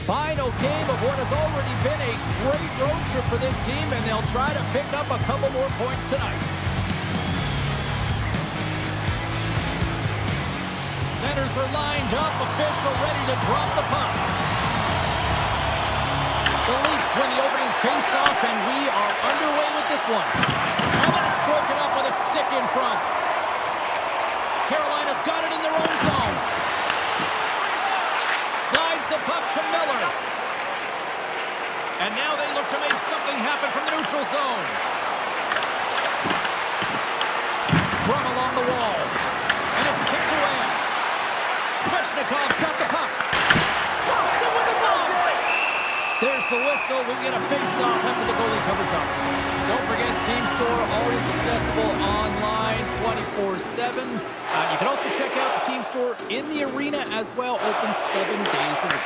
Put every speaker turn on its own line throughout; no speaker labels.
Final game of what has already been a great road trip for this team, and they'll try to pick up a couple more points tonight. Centers are lined up, official ready to drop the puck. The Leafs win the opening face-off, and we are underway with this one. And that's broken up with a stick in front. Carolina's got it in their own zone. Slides the puck to Miller. And now they look to make something happen from the neutral zone. Scrum along the wall. And it's kicked away. Svechnikov's got the puck. Stops it with a glove. There's the whistle. We get a face-off after the goalie covers up. Don't forget the team store, always accessible online 24/7. You can also check out the team store in the arena as well, open 7 days a week.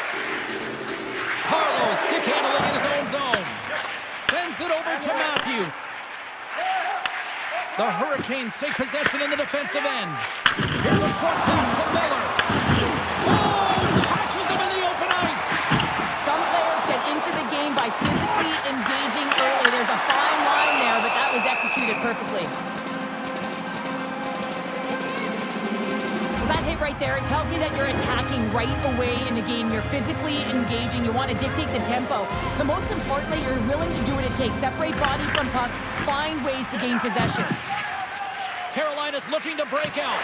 Carlo stick handling in his own zone. Sends it over to Matthews. The Hurricanes take possession in the defensive end. Here's a short pass to Miller. Oh, catches him in the open ice.
Some players get into the game by physically engaging early. There's a fine line there, but that was executed perfectly. That hit right there, it tells me that you're attacking right away in the game. You're physically engaging. You want to dictate the tempo. But most importantly, you're willing to do what it takes. Separate body from puck. Find ways to gain possession.
Carolina's looking to break out.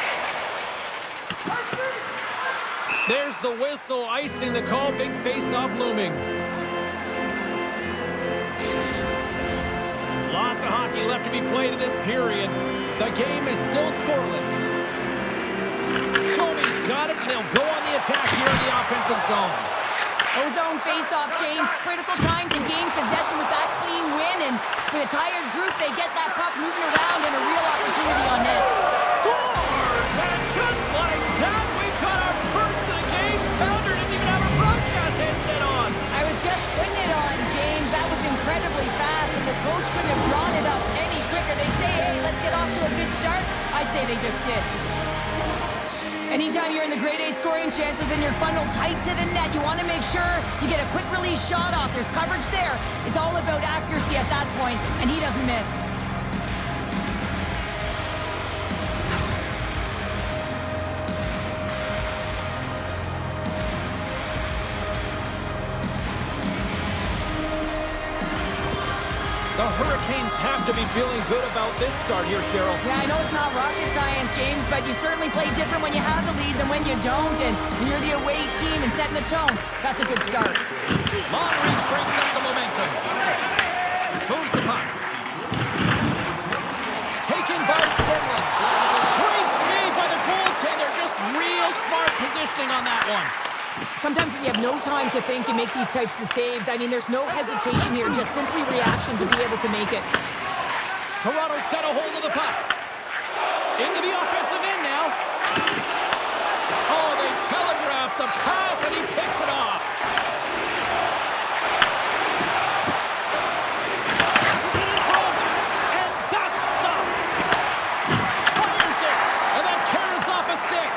There's the whistle, icing the call. Big face-off looming. Lots of hockey left to be played in this period. The game is still scoreless. Jomi's got it. They'll go on the attack here in the offensive zone.
O-zone face-off, James. Critical time to gain possession with that clean win. And with a tired group, they get that puck moving around and a real opportunity on net.
Scores! And just like that, we've got our first of the game. Pounder didn't even have a broadcast headset on.
I was just putting it on, James. That was incredibly fast, and the coach couldn't have drawn it up any quicker. They say, hey, let's get off to a good start. I'd say they just did. Anytime you're in the grade A scoring chances and you're funneled tight to the net, you want to make sure you get a quick release shot off. There's coverage there. It's all about accuracy at that point, and he doesn't miss.
The Hurricanes have to be feeling good about this start here, Cheryl.
Yeah, I know it's not rocket science, James, but you certainly play different when you have the lead than when you don't. And when you're the away team and setting the tone, that's a good start.
Monreach breaks up the momentum. Moves the puck. Taken by Stenley. Great save by the goaltender. Just real smart positioning on that one.
Sometimes when you have no time to think, you make these types of saves. I mean, there's no hesitation here, just simply reaction to be able to make it.
Toronto's got a hold of the puck. Into the offensive end now. Oh, they telegraphed the pass, and he picks it off. Passes it in front, and that's stopped. Fires it, and then carries off a stick.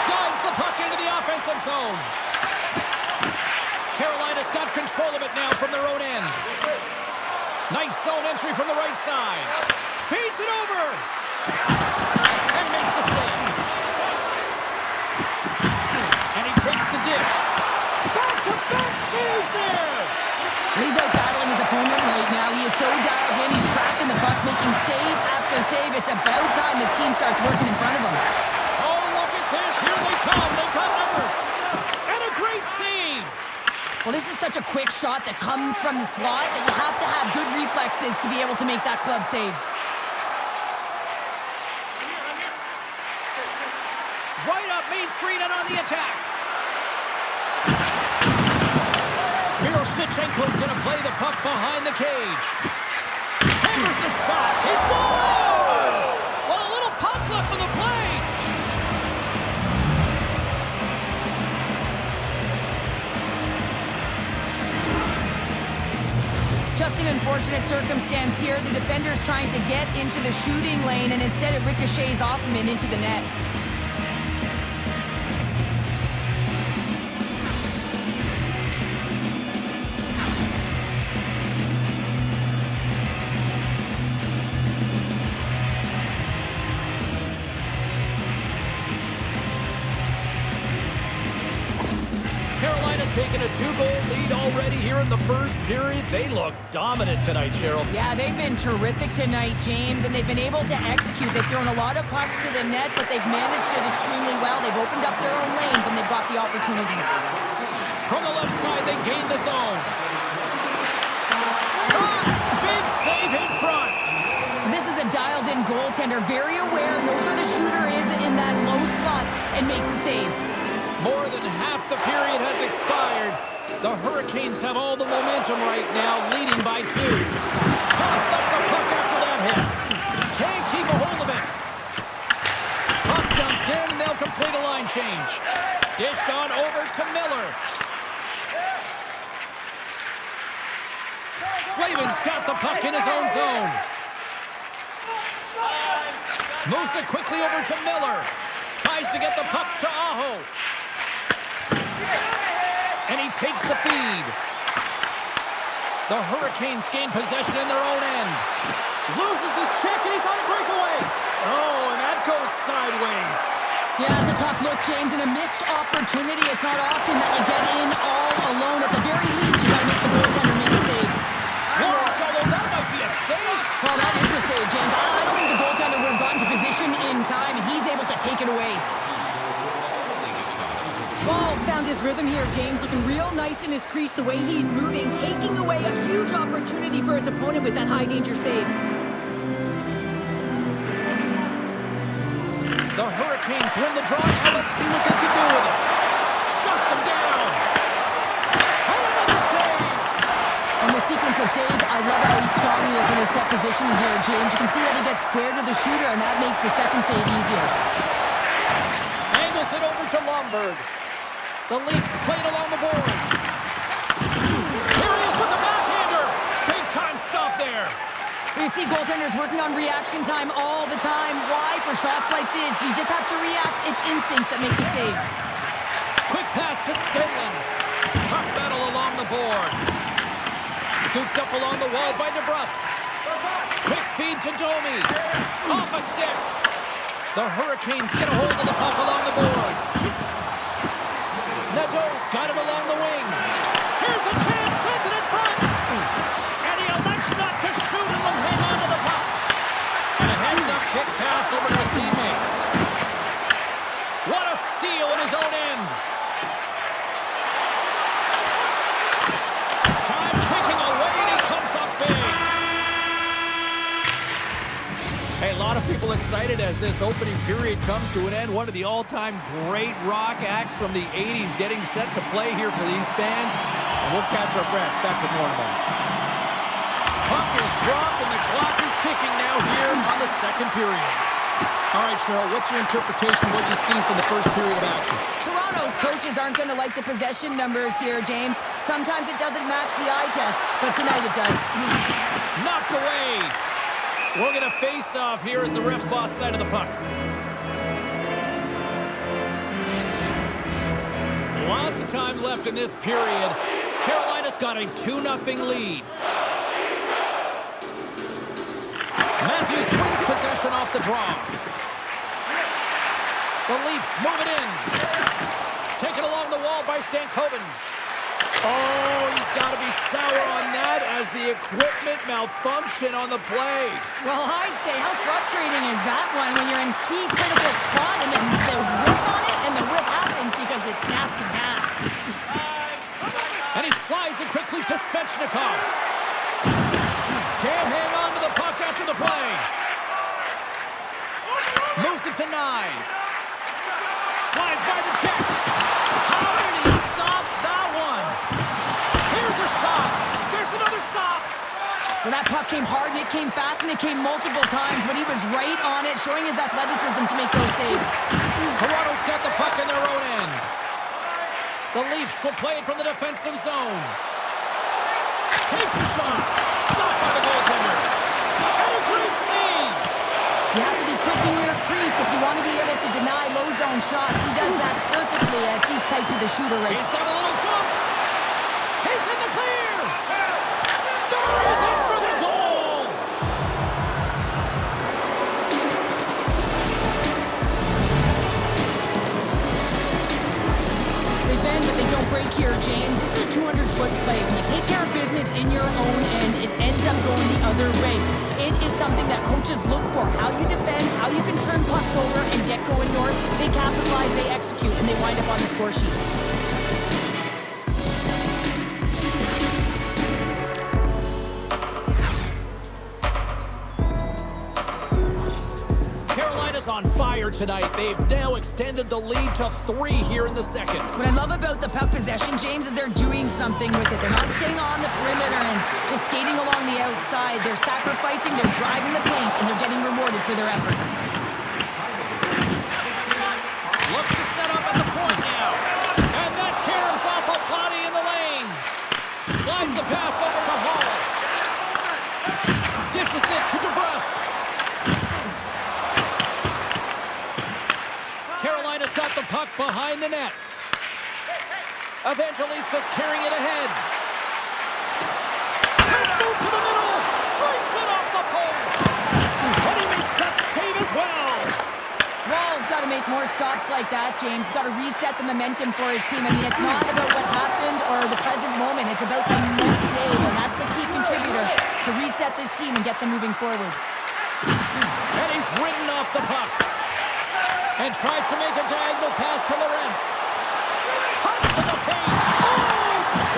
Slides the puck into the offensive zone. Carolina's got control of it now from their own end. Nice zone entry from the right side. Feeds it over. And makes the save. And he takes the dish. Back-to-back saves there.
He's out battling his opponent right now. He is so dialed in. He's tracking the puck, making save after save. It's about time his team starts working in front of him.
Oh, look at this. Here they come. They've got numbers. And a great save.
Well, this is such a quick shot that comes from the slot that you have to have good reflexes to be able to make that glove save.
Right up Main Street and on the attack. Miroshnichenko's going to play the puck behind the cage. Hammers the shot. He scores! Well, a little puck left for the play.
Just an unfortunate circumstance here. The defender's trying to get into the shooting lane, and instead it ricochets off him and into the net.
2-goal lead already here in the first period. They look dominant tonight, Cheryl.
Yeah, they've been terrific tonight, James, and they've been able to execute. They've thrown a lot of pucks to the net, but they've managed it extremely well. They've opened up their own lanes, and they've got the opportunities.
From the left side, they gain the zone. Shot! Big save in front.
This is a dialed-in goaltender, very aware, knows where the shooter is in that low slot, and makes the save.
More than half the period has expired. The Hurricanes have all the momentum right now, leading by 2. Toss up the puck after that hit. Can't keep a hold of it. Puck dumped in, and they'll complete a line change. Dished on over to Miller. Slavin's got the puck in his own zone. Moves it quickly over to Miller. Tries to get the puck to Aho. And he takes the feed. The Hurricanes gain possession in their own end. Loses his check, and he's on a breakaway. Oh, and that goes sideways.
Yeah, it's a tough look, James, and a missed opportunity. It's not often that you get in all alone. At the very least, you got to make the goaltender make a save.
Blocked, although that might be a save.
Well, that is a save, James. I don't think the goaltender would have gotten to position in time, and he's able to take it away. Ball found his rhythm here, James. Looking real nice in his crease, the way he's moving, taking away a huge opportunity for his opponent with that high-danger save.
The Hurricanes win the draw. Now let's see what they can do with it. Shuts him down. And another save.
On the sequence of saves, I love how scrawny is in his set positioning here, James. You can see that he gets square to the shooter, and that makes the second save easier.
Angles it over to Lomberg. The Leafs played along the boards. Here he is with the backhander. Big time stop there.
You see goaltenders working on reaction time all the time. Why? For shots like this, you just have to react. It's instincts that make the save.
Quick pass to Stenlin. Puck battle along the boards. Scooped up along the wall by DeBrusque. Quick feed to Domi. Off a stick. The Hurricanes get a hold of the puck along the boards. Nadeau's got it along the wing. Here's a chance, sends it in front. And he elects not to shoot and will hang on to the puck. And a heads-up kick pass over to his teammate. What a steal in his own end. Time ticking away, and he comes up big. Hey, a lot of people excited as this opening period comes to an end. One of the all-time great rock acts from the 80s getting set to play here for these fans. And we'll catch our breath. Back with more in a moment. Puck is dropped, and the clock is ticking now here on the second period. All right, Cheryl, what's your interpretation of what you've seen from the first period of action?
Toronto's coaches aren't going to like the possession numbers here, James. Sometimes it doesn't match the eye test, but tonight it does.
Knocked away. We're going to face off here as the refs lost sight of the puck. Lots of time left in this period. Carolina's got a 2-0 lead. Matthews wins possession off the draw. The Leafs move it in. Taken along the wall by Stankoven. Oh, he's got to be sour on that as the equipment malfunction on the play.
Well, I'd say, how frustrating is that one when you're in key critical spot and then the whip on it and the whip happens because it snaps in half.
And he slides it quickly to Svechnikov. Can't hang on to the puck after the play. Moves it to Nyes. Slides by the check. How did he stop that one? Here's a shot. There's another stop.
Well, that puck came hard and it came fast and it came multiple times, but he was right on it, showing his athleticism to make those saves.
Toronto's got the puck in their own end. The Leafs will play it from the defensive zone. Takes a shot. Stopped by the goaltender. And a great save.
You have to be quick in your crease if you want to be able to deny low zone shots. He does that perfectly as he's tight to the shooter right.
He's got a little jump. He's in the clear. He's in for the goal.
They bend, but they don't break here, James. This is in your own end, it ends up going the other way. It is something that coaches look for. How you defend, how you can turn pucks over and get going north. They capitalize, they execute, and they wind up on the score sheet.
On fire tonight. They've now extended the lead to 3 here in the second.
What I love about the puck possession, James, is they're doing something with it. They're not staying on the perimeter and just skating along the outside. They're sacrificing, they're driving the paint, and they're getting rewarded for their efforts.
Looks to set up at the point now. And that caroms off a body in the lane. Slides the pass over to Hall. Dishes it to DeBrusque. Carolina's got the puck behind the net. Evangelista's carrying it ahead. Let's move to the middle. Brings it off the post. And he makes that save as well.
Wall's got to make more stops like that, James. He's got to reset the momentum for his team. I mean, it's not about what happened or the present moment. It's about the next save, and that's the key contributor to reset this team and get them moving forward.
And he's ridden off the puck. And tries to make a diagonal pass to Lorentz. Cuts to the paint.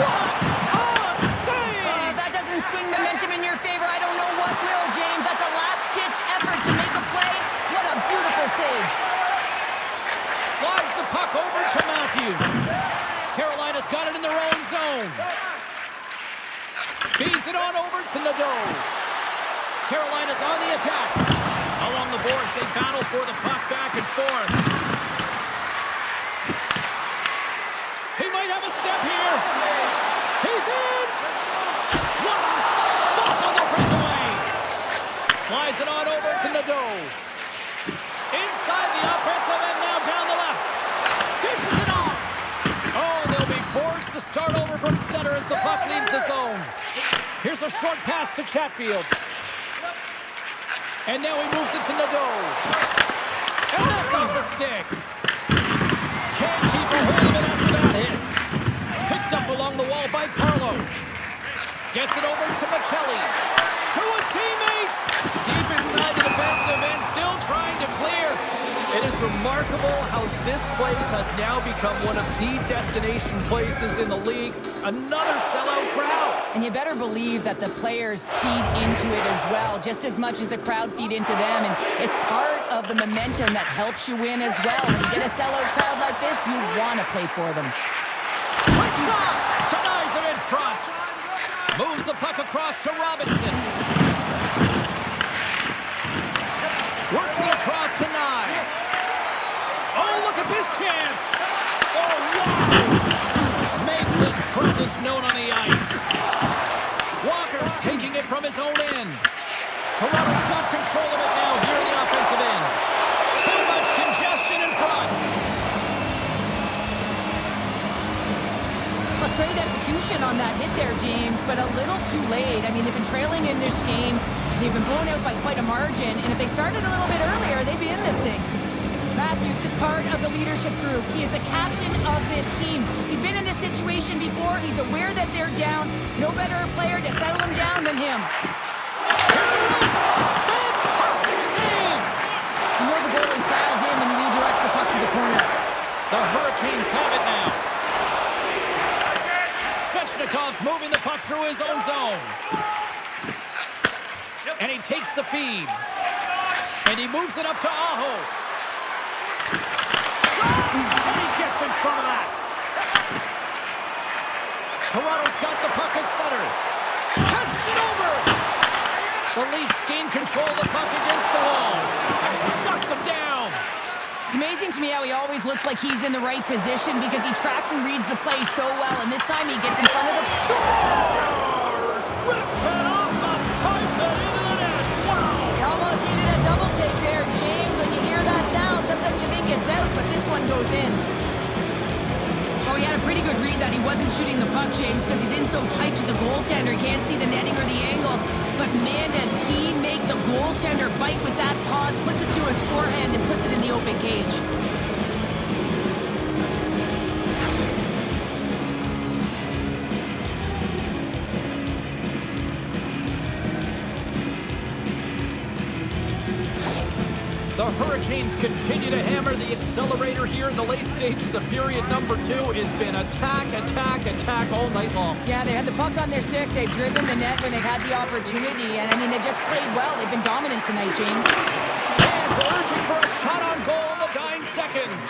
Oh, what a save!
That doesn't swing momentum in your favor. I don't know what will, James. That's a last-ditch effort to make a play. What a beautiful save.
Slides the puck over to Matthews. Carolina's got it in their own zone. Feeds it on over to Nadeau. Carolina's on the attack. Along the boards, they battle for the puck back and forth. He might have a step here. He's in! What a stop on the breakaway! Slides it on over to Nadeau. Inside the offensive end, now down the left. Dishes it off! Oh, they'll be forced to start over from center as the puck leaves the zone. Here's a short pass to Chatfield. And now he moves it to Nadeau. And that's off the stick. Can't keep a hold of it after that hit. Picked up along the wall by Carlo. Gets it over to Michelli. To his teammate. Deep inside the defensive end, still trying to clear. It is remarkable how this place has now become one of the destination places in the league. Another sellout crowd.
And you better believe that the players feed into it as well, just as much as the crowd feed into them. And it's part of the momentum that helps you win as well. When you get a sellout crowd like this, you want to play for them.
Quick shot! Denies him in front. Moves the puck across to Robinson. Works it across to Nyes. Oh, look at this chance! Oh, wow! Makes his presence known on the ice. Walker's taking it from his own end. Toronto's got control of it now here in the offensive end. Too much congestion in front.
Well, it's great execution on that hit there, James, but a little too late. I mean, they've been trailing in this game. They've been blown out by quite a margin, and if they started a little bit earlier, they'd be in this thing. Matthews is part of the leadership group. He is the captain of this team. He's been in this situation before. He's aware that they're down. No better player to settle them down than him.
Here's a run. Fantastic save.
You know the goalie's dialed in when he redirects the puck to the corner.
The Hurricanes have it now. Svechnikov's moving the puck through his own zone. And he takes the feed. And he moves it up to Aho. And he gets in front of that. Toronto's got the puck at center. Passes it over. The Leafs gain control of the puck against the wall. Shuts him down.
It's amazing to me how he always looks like he's in the right position because he tracks and reads the play so well, and this time he gets in front of the...
Scores! Rips it off the pipe and into the net. Wow!
He almost needed a double take there, James. When you hear that sound, sometimes you think it's out, but this one goes in. Oh, he had a pretty good read that he wasn't shooting the puck, James, because he's in so tight to the goaltender. He can't see the netting or the angles. But man, does he make the goaltender bite with that pause, puts it to his forehand, and puts it in the open cage.
The Hurricanes continue to hammer the accelerator here in the late stages of period number 2. It's been attack, attack, attack all night long.
Yeah, they had the puck on their stick. They've driven the net when they've had the opportunity. And, I mean, they just played well. They've been dominant tonight, James.
Fans urging for a shot on goal in the dying seconds.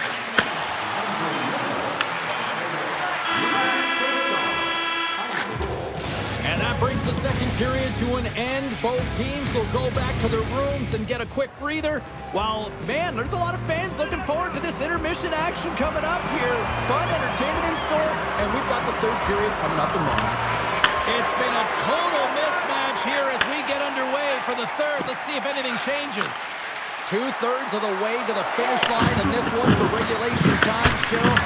And that brings the second period to an end. Both teams will go back to their rooms and get a quick breather. While, man, there's a lot of fans looking forward to this intermission action coming up here. Fun entertainment in store, and we've got the third period coming up in moments. It's been a total mismatch here as we get underway for the third. Let's see if anything changes. 2/3 of the way to the finish line, and this one for regulation time. Cheryl,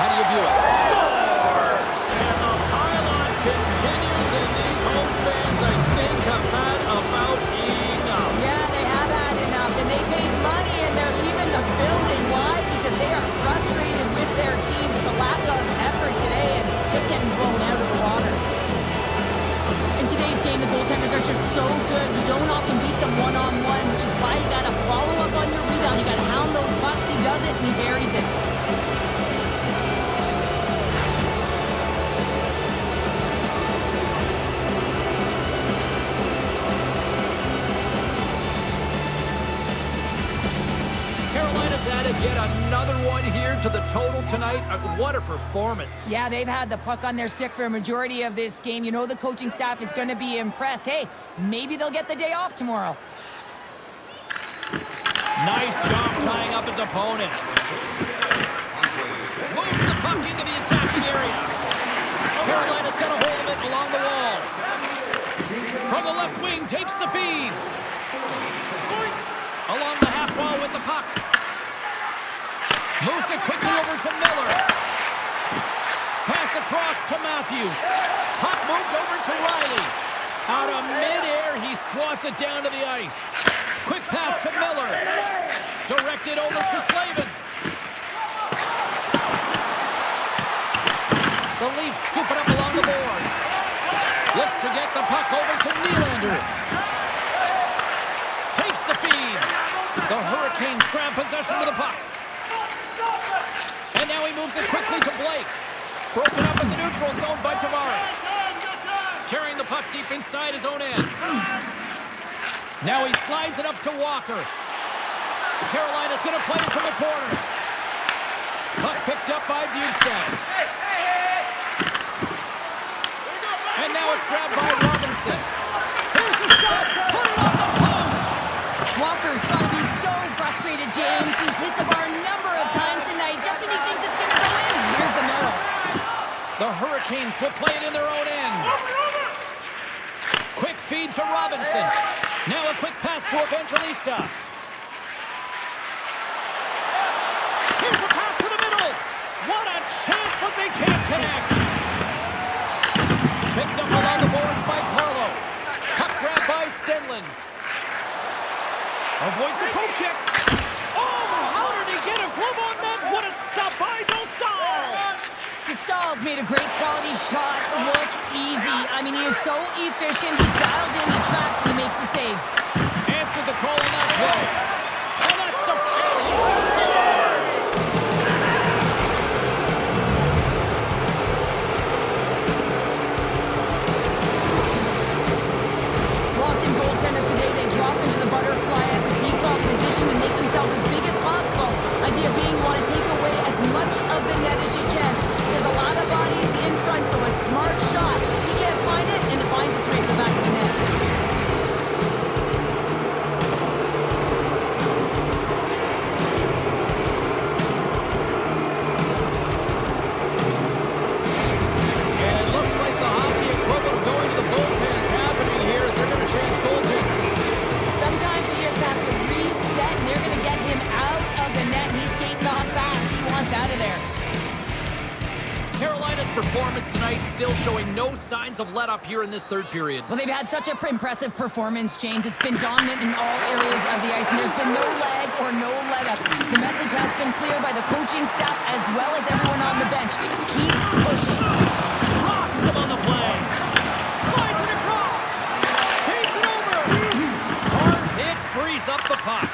how do you view it? Scores! And the pylon continues, and these home fans, I think, have had about enough.
Yeah, they have had enough, and they paid money, and they're leaving the building. Why? Because they are frustrated with their team, just the lack of effort today, and just getting blown out of the water. In today's game, the goaltenders are just so good. You don't often beat them one-on-one, which is why you got to follow up on your rebound. You got to hound those pucks. He does it, and he buries it.
Carolina's added yet another one here to the total tonight. What a performance.
Yeah, they've had the puck on their stick for a majority of this game. You know the coaching staff is going to be impressed. Hey, maybe they'll get the day off tomorrow.
Nice job tying up his opponent. Moves the puck into the attacking area. Carolina's got a hold of it along the wall. From the left wing, takes the feed. Along the half wall with the puck. Moves it quickly over to Miller. Pass across to Matthews. Puck moved over to Riley. Out of midair, he swats it down to the ice. Quick pass to Miller. Directed over to Slavin. The Leafs scoop it up along the boards. Looks to get the puck over to Nylander. Takes the feed. The Hurricanes grab possession with the puck. And now he moves it quickly to Blake. Broken up in the neutral zone by Tavares. Carrying the puck deep inside his own end. Now he slides it up to Walker. Carolina's going to play it from the corner. Puck picked up by Bukestad. And now it's grabbed by Robinson. Here's the shot. Put it on the post.
Walker's got to be so frustrated, James. He's hit the bar a number of times tonight just when he thinks it's going to go in. Here's the middle.
The Hurricanes will play it in their own end. Quick feed to Robinson. Now a quick pass to Evangelista. Here's a pass to the middle. What a chance, but they can't connect. Picked up along the boards by Carlo. Puck grab by Stenlund. Avoids the poke check. Oh, how did he get a glove on that? What a stop by Dostal.
Dostal's made a great quality shot look easy. I mean, he is so efficient. He's dialed in, he tracks, and he makes the save.
Answered the call on that play. And that's the stars.
Often goaltenders today, they drop into the butterfly as a default position and make themselves as big as possible. Idea being you want to take away as much of the net as you can. There's a lot of bodies in front, so a smart shot. You can't find it, and it finds its way to the back of the net.
And it looks like the hockey equivalent of going to the bullpen is happening here as they're going to change goaltenders.
Sometimes you just have to reset, and they're going to get him out of the net. He's skating off fast. He wants out of there.
Carolina's performance tonight still showing no signs of let-up here in this third period.
Well, they've had such an impressive performance, James. It's been dominant in all areas of the ice, and there's been no lag or no let-up. The message has been clear by the coaching staff as well as everyone on the bench. Keep pushing.
Rocks him on the play. Slides it across. Takes it over. Hard hit frees up the puck.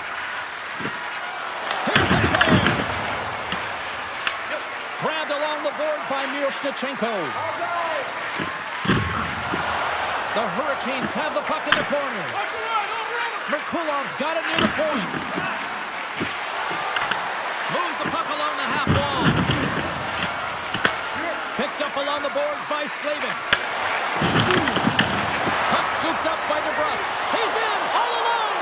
The Hurricanes have the puck in the corner. Merkulov's got it near the point. Moves the puck along the half wall. Picked up along the boards by Slavin. Puck scooped up by DeBrusque. He's in, all alone.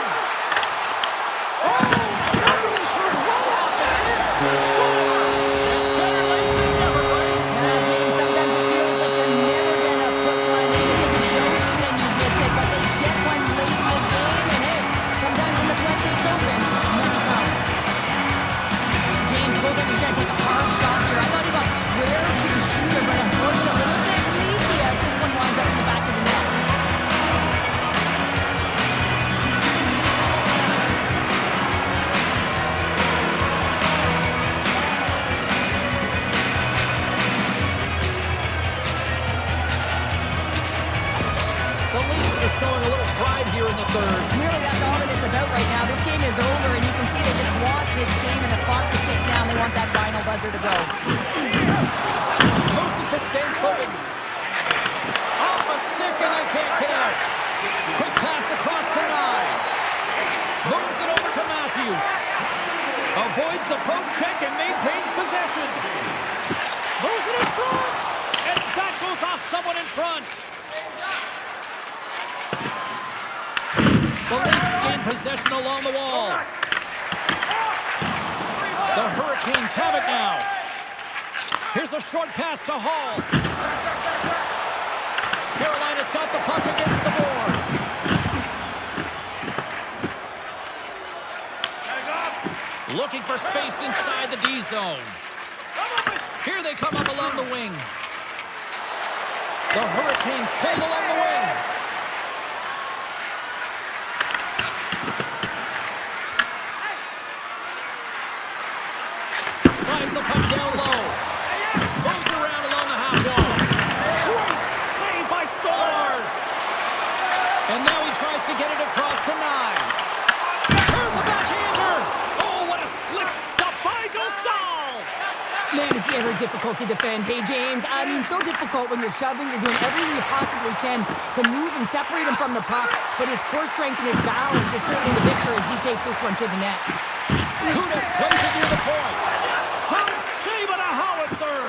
Oh, not really sure what happened there.
Scores! And better late than never, right?
Yeah, James, sometimes it feels like you're never going to put one into the ocean and you miss it, but they get one late in the game, and hey, sometimes when the floodgates open, money comes. James, goaltender's going to take a hard shot here. I thought he got square to the shooter, but unfortunately, a little bit leaky as this one winds up in the back of the net.
The Leafs are showing a little pride here in the third.
Really, that's all that it's about right now. This game is over, and you can see they just want this game and the clock to tick down. They want that final buzzer to go.
Moves it to Stankovic. Off a stick, and they can't get out. Quick pass across to Nyes. Moves it over to Matthews. Avoids the poke check and maintains possession. Moves it in front. And that goes off someone in front. The Leafs gain possession along the wall. The Hurricanes have it now. Here's a short pass to Hall. Carolina's got the puck against the boards. Looking for space inside the D zone. Here they come up along the wing. The Hurricanes playing along the wing. Slides the puck down low. Moves around along the half wall. Great save by Stars. And now he tries to get it across to Nyes. Here's a backhander. Oh, what a slick stop by Dostal.
Man, is he ever difficult to defend. Hey, James, I mean, so difficult when you're shoving, you're doing everything you possibly can to move and separate him from the puck, but his core strength and his balance is certainly the victor as he takes this one to the net.
Kudas plays it near the point. Can't save it, a howitzer.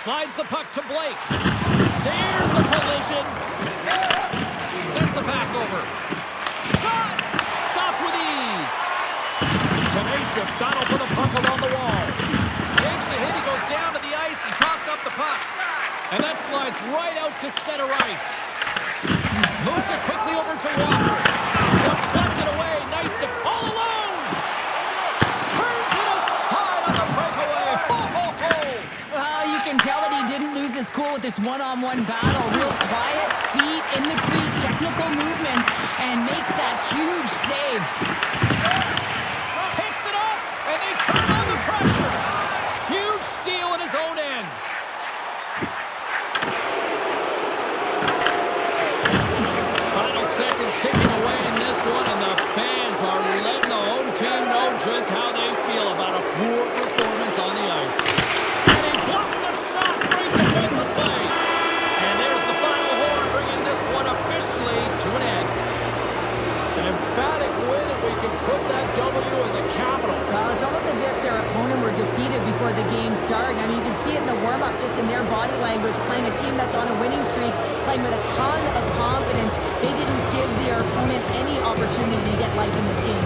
Slides the puck to Blake. There's a collision. Sends the pass over. Shot! Stopped with ease. Tenacious battle for the puck along the wall. Takes a hit, he goes down to the ice and coughs up the puck. And that slides right out to center ice. Moves it quickly over to Walker. Deflected away, nice to all alone. Turns it aside on the breakaway. Ho, ho, ho.
You can tell that he didn't lose his cool with this one-on-one battle. Real quiet, feet in the crease, technical movements, and makes that huge save.
Picks it up, and they turn on the pressure. Huge steal in his own end. Final seconds ticking away in this one, and the fans are letting the home team know just how they feel about a poor performance on the ice. And he blocks a shot, great defensive play. And there's the final horn, bringing this one officially to an end. An emphatic win, and we can put that W as a capital.
Well, it's almost as if their opponent were defeated before the game started. I mean, you can see it in the warm-up, just in their body language, playing a team that's on a winning streak, playing with a ton of confidence. They didn't give their opponent any opportunity to get life in this game.